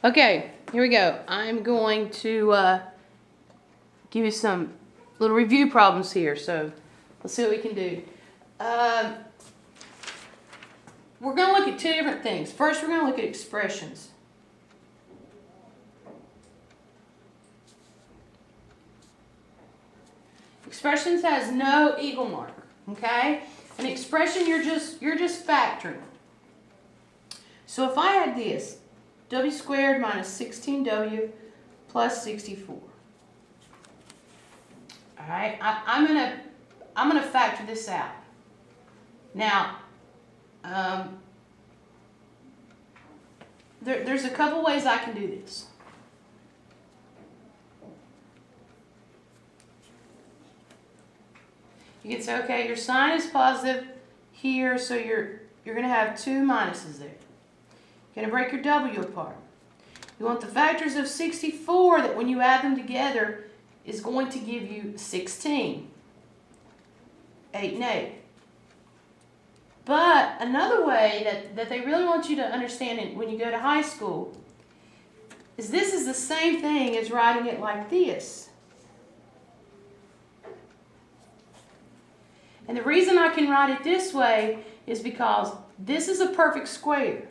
Okay, here we go. I'm going to give you some little review problems here. So let's see what we can do. We're going to look at two different things. First, we're going to look at expressions. Expressions has no equal mark. Okay, an expression you're just factoring. So if I had this, w squared minus 16w plus 64. All right, I'm gonna factor this out. Now, there's a couple ways I can do this. You can say, okay, your sign is positive here, so you're gonna have two minuses there. You're going to break your W apart. You want the factors of 64 that when you add them together is going to give you 16. 8 and 8. But another way that they really want you to understand it when you go to high school is this is the same thing as writing it like this. And the reason I can write it this way is because this is a perfect square.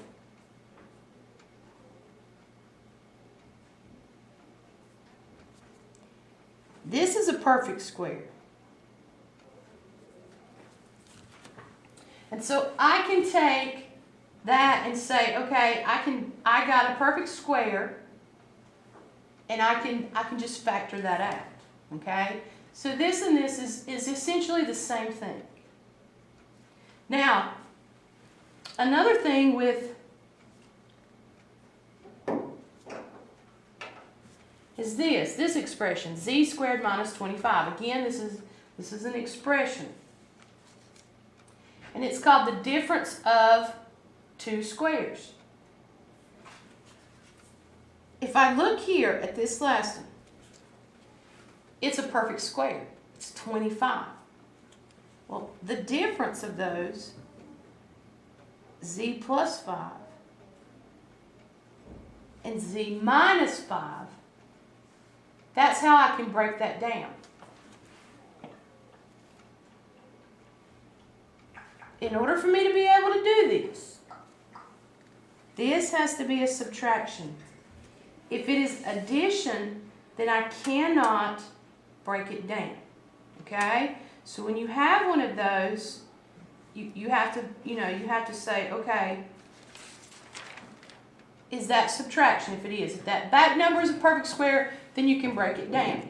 This is a perfect square. And so I can take that and say, okay, I got a perfect square, and I can just factor that out. Okay? So this and this is essentially the same thing. Now, another thing with is this expression, z squared minus 25. Again, this is an expression. And it's called the difference of two squares. If I look here at this last one, it's a perfect square. It's 25. Well, the difference of those, z plus 5 and z minus 5, that's how I can break that down. In order for me to be able to do this has to be a subtraction. If it is addition, then I cannot break it down. Okay? So when you have one of those, you have to say, okay, is that subtraction? If it is, if that back number is a perfect square, then you can break it down.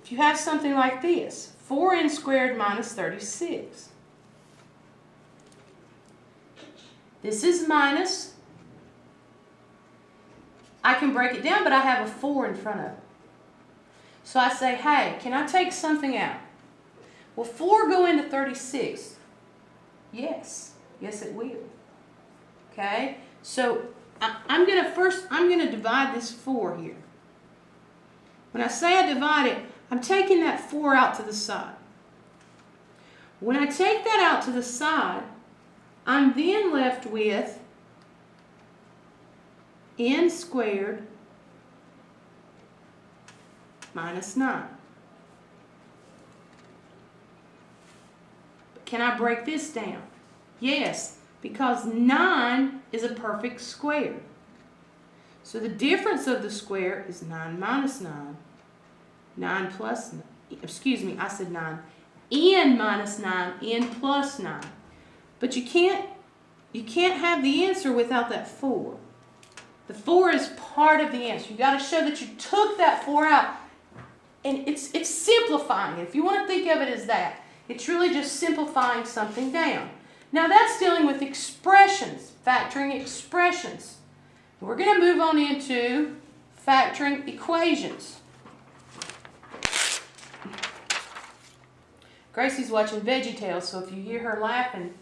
If you have something like this, 4n squared minus 36. This is minus. I can break it down, but I have a 4 in front of it. So I say, hey, can I take something out? Will 4 go into 36? Yes. Yes, it will. Okay? So I'm going to divide this 4 here. When I say I divide it, I'm taking that 4 out to the side. When I take that out to the side, I'm then left with n squared minus 9. Can I break this down? Yes, because 9 is a perfect square. So the difference of the square is 9 minus 9. 9 plus 9. Excuse me, I said 9. N minus 9, n plus 9. But you can't have the answer without that 4. The 4 is part of the answer. You got to show that you took that 4 out. And it's simplifying it. If you want to think of it as that, it's really just simplifying something down. Now that's dealing with expressions, factoring expressions. We're going to move on into factoring equations. Gracie's watching VeggieTales, so if you hear her laughing,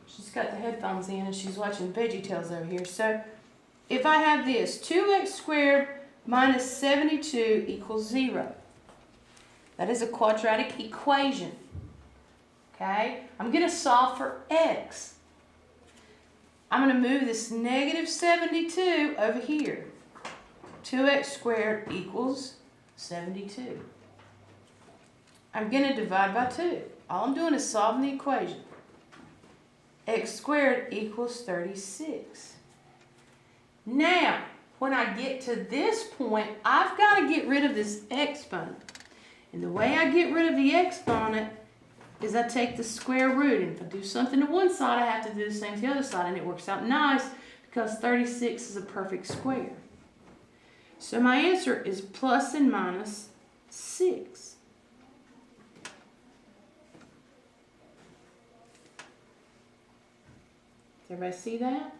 she's got the headphones in and she's watching VeggieTales over here. So if I have this, 2x squared minus 72 equals 0. That is a quadratic equation. Okay? I'm going to solve for x. I'm going to move this negative 72 over here. 2x squared equals 72. I'm going to divide by 2. All I'm doing is solving the equation. X squared equals 36. Now, when I get to this point, I've got to get rid of this exponent. And the way I get rid of the exponent is I take the square root. And if I do something to one side, I have to do the same to the other side. And it works out nice because 36 is a perfect square. So my answer is plus and minus 6. Does everybody see that?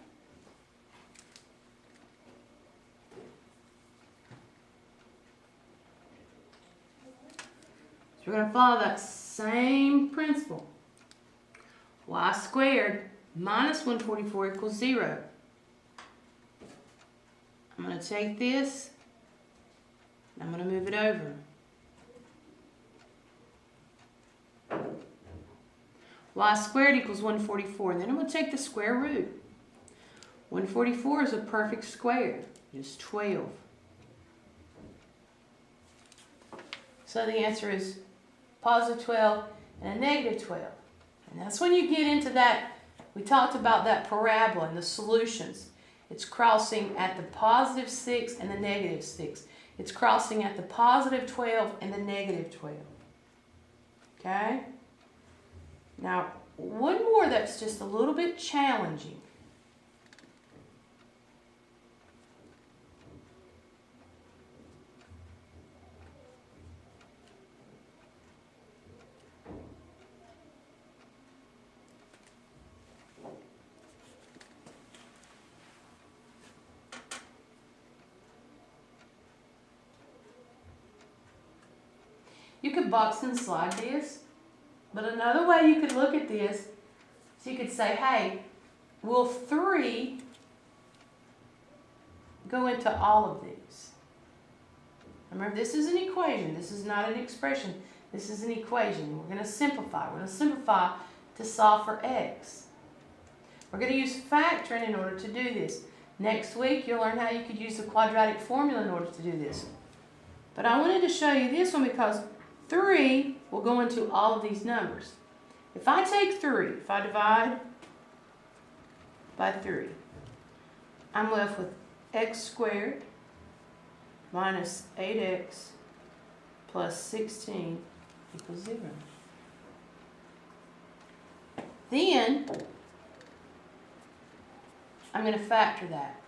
So we're going to follow that same principle. Y squared minus 144 equals 0. I'm going to take this, and I'm going to move it over. Y squared equals 144, and then I'm going to take the square root. 144 is a perfect square, just 12. So the answer is positive 12 and a negative 12. And that's when you get into that, we talked about that parabola and the solutions. It's crossing at the positive 6 and the negative 6. It's crossing at the positive 12 and the negative 12. Okay? Now, one more that's just a little bit challenging. You could box and slide this, but another way you could look at this is you could say, hey, will 3 go into all of these? Remember, this is an equation. This is not an expression. This is an equation. We're going to simplify. We're going to simplify to solve for x. We're going to use factoring in order to do this. Next week, you'll learn how you could use the quadratic formula in order to do this. But I wanted to show you this one because 3 will go into all of these numbers. If I take 3, if I divide by 3, I'm left with x squared minus 8x plus 16 equals 0. Then, I'm going to factor that.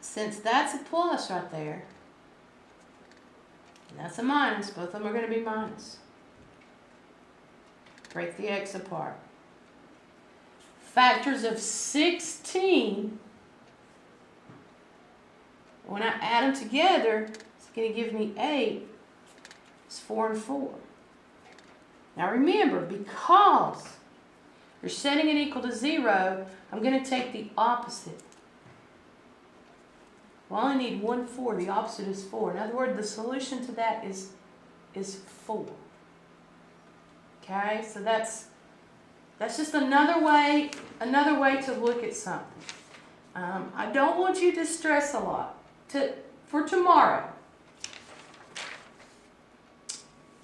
Since that's a plus right there, and that's a minus, both of them are going to be minus. Break the x apart. Factors of 16, when I add them together, it's going to give me 8. It's 4 and 4. Now remember, because you're setting it equal to 0, I'm going to take the opposite. Well, I only need 1 4. The opposite is 4. In other words, the solution to that is 4. Okay, so that's just another way to look at something. I don't want you to stress a lot. For tomorrow,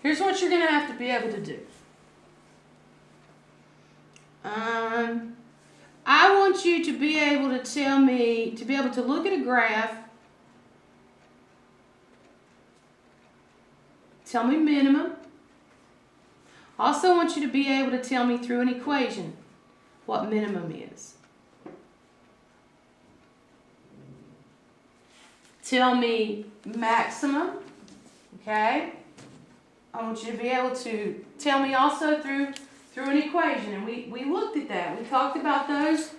here's what you're going to have to be able to do. I want you to be able to tell me, to be able to look at a graph, tell me minimum. I also want you to be able to tell me through an equation what minimum is. Tell me maximum, okay? I want you to be able to tell me also through an equation, and we looked at that. We talked about those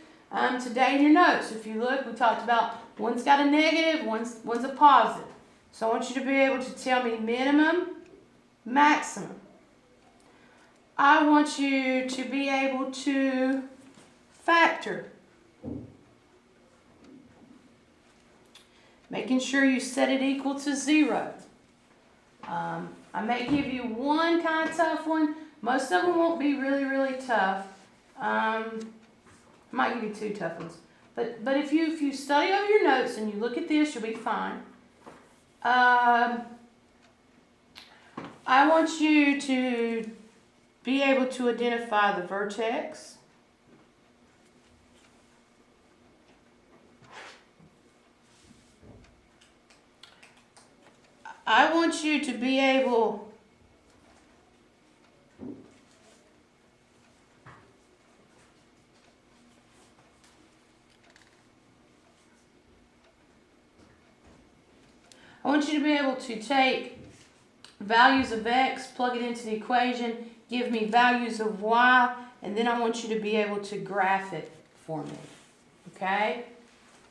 today in your notes. If you look, we talked about one's got a negative, one's a positive. So I want you to be able to tell me minimum, maximum. I want you to be able to factor. Making sure you set it equal to 0. I may give you one kind of tough one. Most of them won't be really, really tough. I might give you 2 tough ones. But if you study over your notes and you look at this, you'll be fine. I want you to be able to identify the vertex. I want you to be able to take values of x, plug it into the equation, give me values of y, and then I want you to be able to graph it for me. Okay?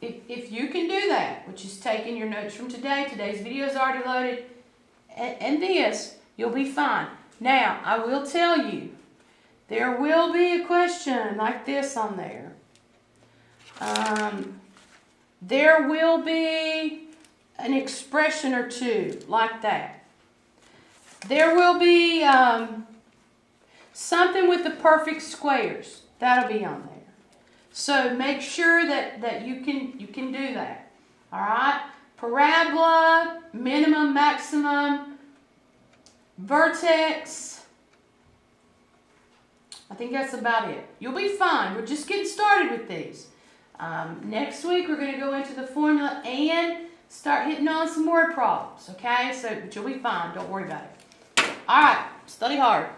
If you can do that, which is taking your notes from today's video is already loaded, and this, you'll be fine. Now, I will tell you, there will be a question like this on there. There will be an expression or two like that. There will be something with the perfect squares. That'll be on there. So make sure that you can do that. All right? Parabola, minimum, maximum, vertex. I think that's about it. You'll be fine. We're just getting started with these. Next week we're going to go into the formula and start hitting on some word problems. Okay? But you'll be fine. Don't worry about it. All right. Study hard.